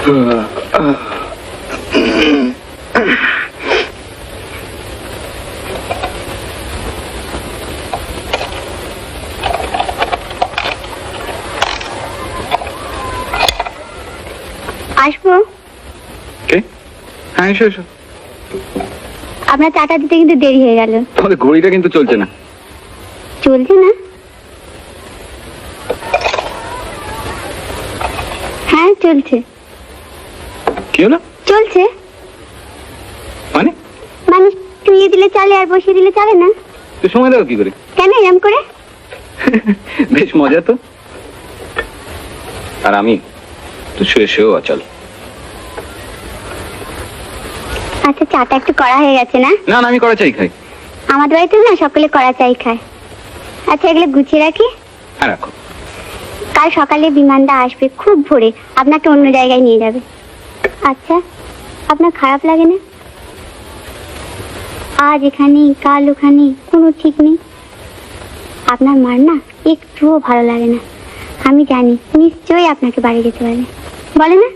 আসবো? কে? হ্যাঁ, এসো এসো। আপনার চাটা দিতে কিন্তু দেরি হয়ে গেল। তোমাদের ঘড়িটা কিন্তু চলছে না। চলছে না? হ্যাঁ চলছে। কি হলো? চলছে মানে? মানে শুয়ে দিলে চলে আর বসিয়ে দিলে চলে না। তো সময় দাও কি করে? কেন এরম করে? বেশ মজা তো। আর আমি তো শুয়ে শুয়েও অচল। আচ্ছা চাটা একটু কড়া হয়ে গেছে না? না না, আমি কড়া চাই খাই। আমাদের বাড়িতে না সকলে কড়া চাই খায়। আচ্ছা এগুলো গুছিয়ে রাখি। হ্যাঁ রাখো। কাল সকালে বিমানটা আসবে খুব ভোরে, আপনাকে অন্য জায়গায় নিয়ে যাবে। আচ্ছা আপনার খারাপ লাগে না? আজ এখানে কাল ওখানে, কোনো ঠিক নেই। আপনার মার না একটুও ভালো লাগে না। আমি জানি নিশ্চয়ই আপনাকে বাড়ি যেতে পারে, বলে না?